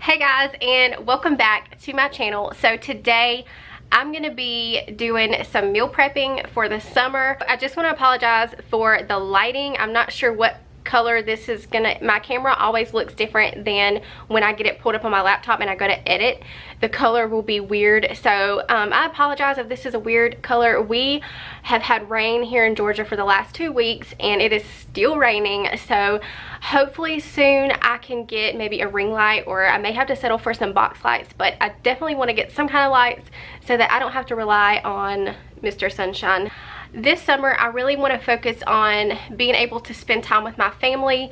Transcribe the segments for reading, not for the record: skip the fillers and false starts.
Hey guys, and welcome back to my channel. So today I'm going to be doing some meal prepping for the summer. I just want to apologize for the lighting. I'm not sure what color this is gonna, my camera always looks different than when I get it pulled up on my laptop and I go to edit. The color will be weird, so I apologize if this is a weird color. We have had rain here in Georgia for the last 2 weeks and it is still raining, so hopefully soon I can get maybe a ring light, or I may have to settle for some box lights, but I definitely want to get some kind of lights so that I don't have to rely on Mr. Sunshine. This summer, I really want to focus on being able to spend time with my family,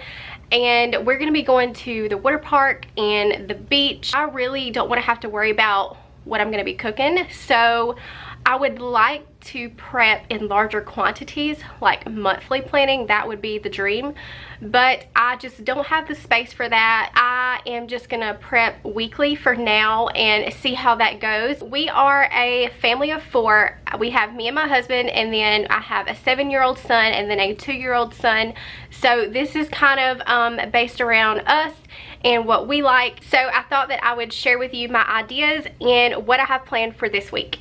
and we're going to be going to the water park and the beach. I really don't want to have to worry about what I'm going to be cooking, so I would like to prep in larger quantities, like monthly planning. That would be the dream, but I just don't have the space for that. I am just gonna prep weekly for now and see how that goes. We are a family of 4. We have me and my husband, and then I have a 7-year-old son and then a 2-year-old son. So this is kind of based around us and what we like. So I thought that I would share with you my ideas and what I have planned for this week.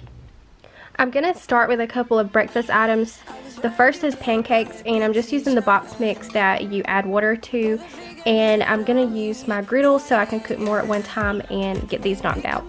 I'm going to start with a couple of breakfast items. The first is pancakes, and I'm just using the box mix that you add water to, and I'm going to use my griddle so I can cook more at one time and get these knocked out.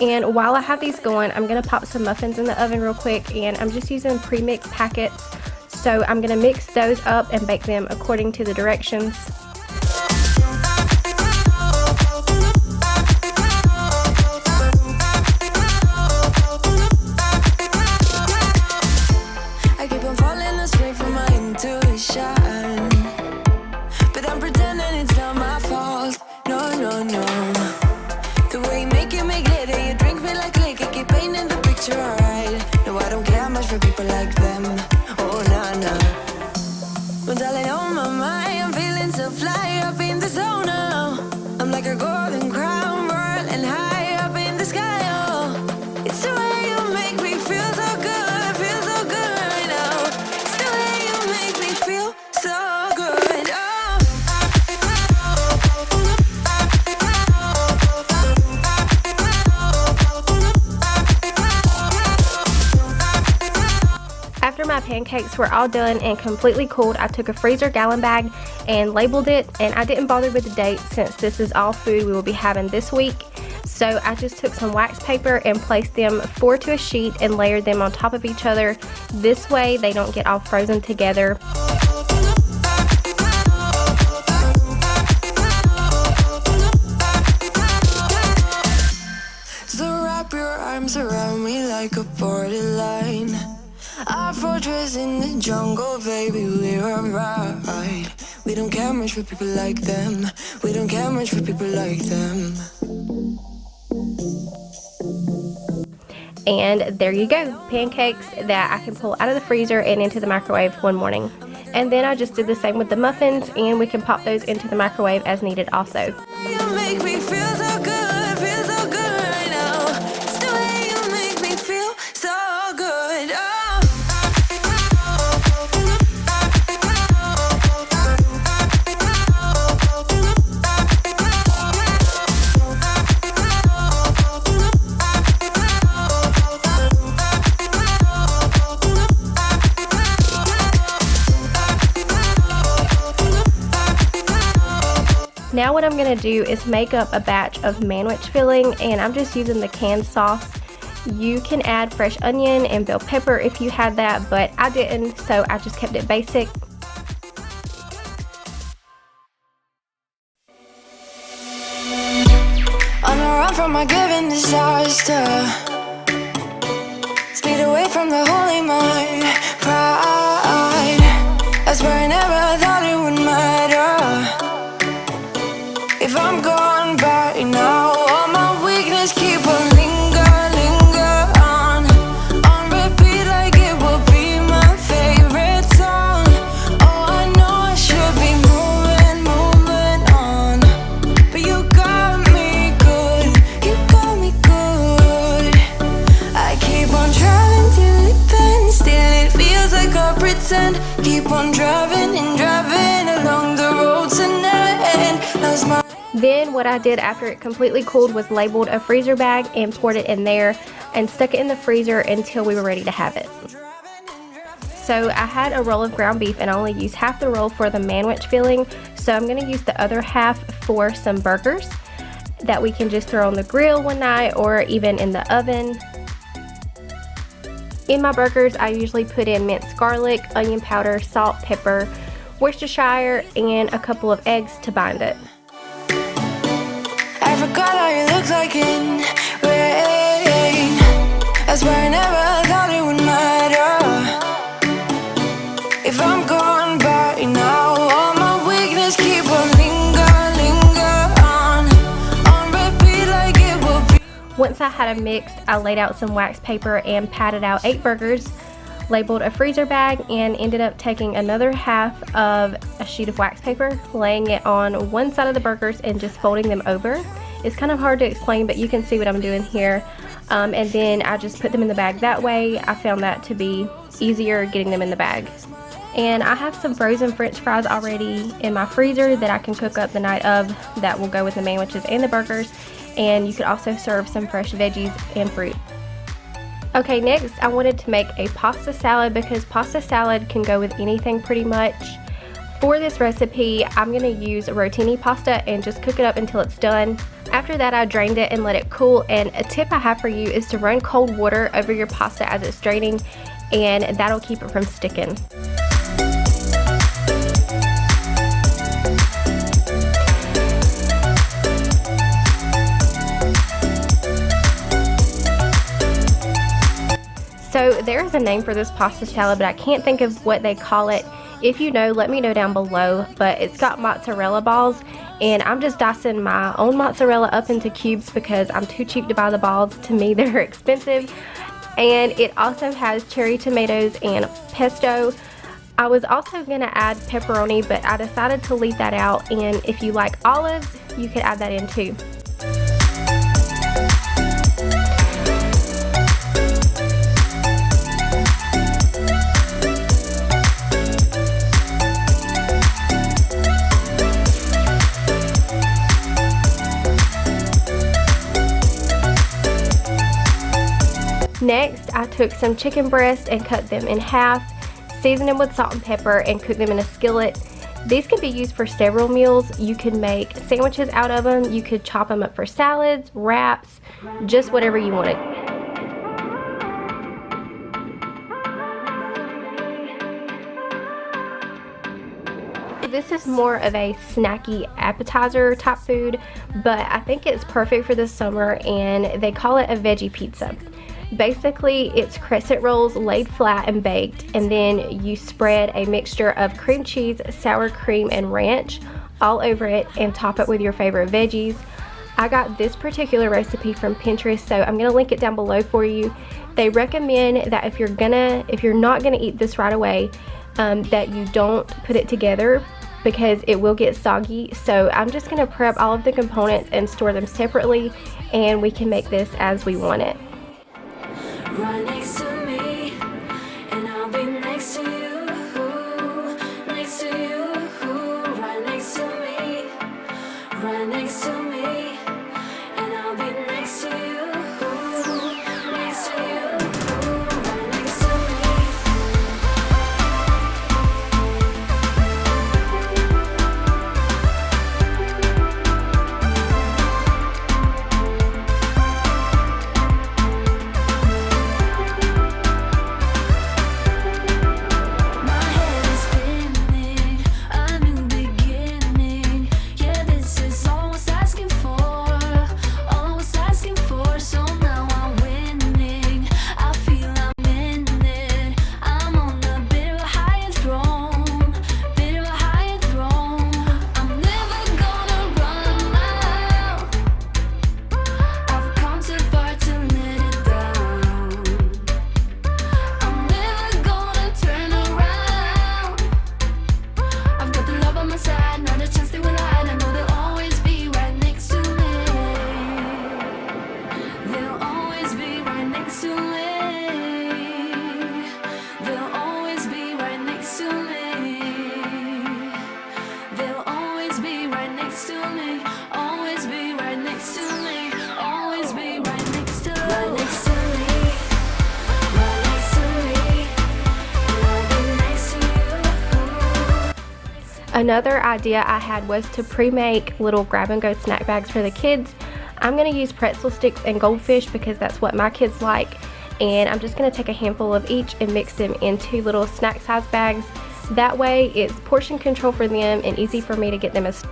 And while I have these going, I'm going to pop some muffins in the oven real quick, and I'm just using pre-mixed packets. So I'm going to mix those up and bake them according to the directions. I keep on falling astray from my intuition, but I'm pretending it's not my fault. No, no, no. The way you make glitter, you drink me like liquor, keep painting the picture, alright. No, I don't care much for people like them. Oh, nah, nah. But darling, on my mind, I'm feeling so fly up in the zone now. I'm like a golden crown, whirling high up in the sky, oh. It's the way you make me feel so good right now. It's the way you make me feel so good, oh. After my pancakes were all done and completely cooled, I took a freezer gallon bag and labeled it, and I didn't bother with the date since this is all food we will be having this week. So I just took some wax paper and placed them 4 to a sheet and layered them on top of each other. This way they don't get all frozen together. So wrap your arms around me like a borderline. Our fortress in the jungle, baby, we're alright. We don't care much for people like them. We don't care much for people like them. And there you go, pancakes that I can pull out of the freezer and into the microwave one morning. And then I just did the same with the muffins, and we can pop those into the microwave as needed also. You make me feel so good right now. It's the way you make me feel so good, oh. Now what I'm going to do is make up a batch of Manwich Filling, and I'm just using the canned sauce. You can add fresh onion and bell pepper if you had that, but I didn't, so I just kept it basic. On a run from my given disaster, speed away from the holy mind, pride. I swear I never thought it would matter if I'm gone by now. All my weakness keep on linger on repeat like it will be my favorite. what I did after it completely cooled was labeled a freezer bag and poured it in there and stuck it in the freezer until we were ready to have it. So I had a roll of ground beef and I only used half the roll for the Manwich filling, so I'm going to use the other half for some burgers that we can just throw on the grill one night or even in the oven. In my burgers, I usually put in minced garlic, onion powder, salt, pepper, Worcestershire, and a couple of eggs to bind it. I forgot how you looked like in rain. I swear I never thought it would matter. If I'm gone by now, all my weakness keep on linger on repeat like it will be. Once I had them mixed, I laid out some wax paper and patted out 8 burgers, labeled a freezer bag, and ended up taking another half of a sheet of wax paper, laying it on one side of the burgers and just folding them over. It's kind of hard to explain, but you can see what I'm doing here. And then I just put them in the bag that way. I found that to be easier getting them in the bag. And I have some frozen french fries already in my freezer that I can cook up the night of that will go with the manwiches and the burgers. And you could also serve some fresh veggies and fruit. Okay, next I wanted to make a pasta salad because pasta salad can go with anything pretty much. For this recipe, I'm going to use rotini pasta and just cook it up until it's done. After that, I drained it and let it cool, and a tip I have for you is to run cold water over your pasta as it's draining, and that'll keep it from sticking. So there's a name for this pasta salad, but I can't think of what they call it. If you know, let me know down below. But it's got mozzarella balls, and I'm just dicing my own mozzarella up into cubes because I'm too cheap to buy the balls. To me, they're expensive. And it also has cherry tomatoes and pesto. I was also going to add pepperoni, but I decided to leave that out. And if you like olives, you could add that in too. Next, I took some chicken breasts and cut them in half, seasoned them with salt and pepper, and cooked them in a skillet. These can be used for several meals. You could make sandwiches out of them. You could chop them up for salads, wraps, just whatever you wanted. This is more of a snacky appetizer type food, but I think it's perfect for the summer, and they call it a veggie pizza. Basically, it's crescent rolls laid flat and baked, and then you spread a mixture of cream cheese, sour cream, and ranch all over it and top it with your favorite veggies. I got this particular recipe from Pinterest, so I'm going to link it down below for you. They recommend that if you're not gonna eat this right away, that you don't put it together because it will get soggy. So I'm just going to prep all of the components and store them separately, and we can make this as we want it. Right next to me, and I'll be next to you, next to you, right next to me, right next to me, and I'll be next to you, next to you, right next to me. Another idea I had was to pre-make little grab-and-go snack bags for the kids. I'm going to use pretzel sticks and goldfish because that's what my kids like, and I'm just going to take a handful of each and mix them into little snack size bags. That way it's portion control for them and easy for me to get them as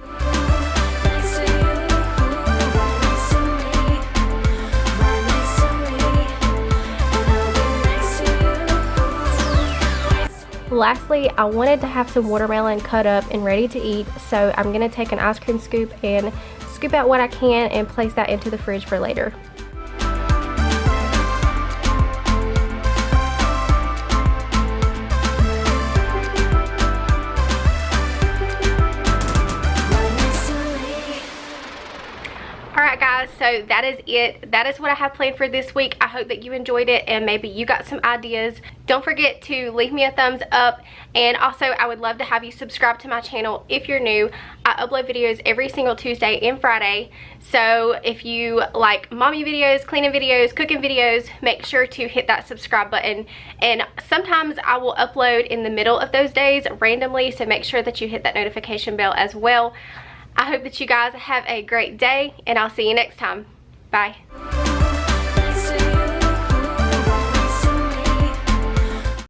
Lastly, I wanted to have some watermelon cut up and ready to eat, so I'm going to take an ice cream scoop and scoop out what I can and place that into the fridge for later. Alright guys, so that is it. That is what I have planned for this week. I hope that you enjoyed it and maybe you got some ideas. Don't forget to leave me a thumbs up, and also I would love to have you subscribe to my channel if you're new. I upload videos every single Tuesday and Friday, so if you like mommy videos, cleaning videos, cooking videos, make sure to hit that subscribe button. And sometimes I will upload in the middle of those days randomly, so make sure that you hit that notification bell as well. I hope that you guys have a great day, and I'll see you next time. Bye.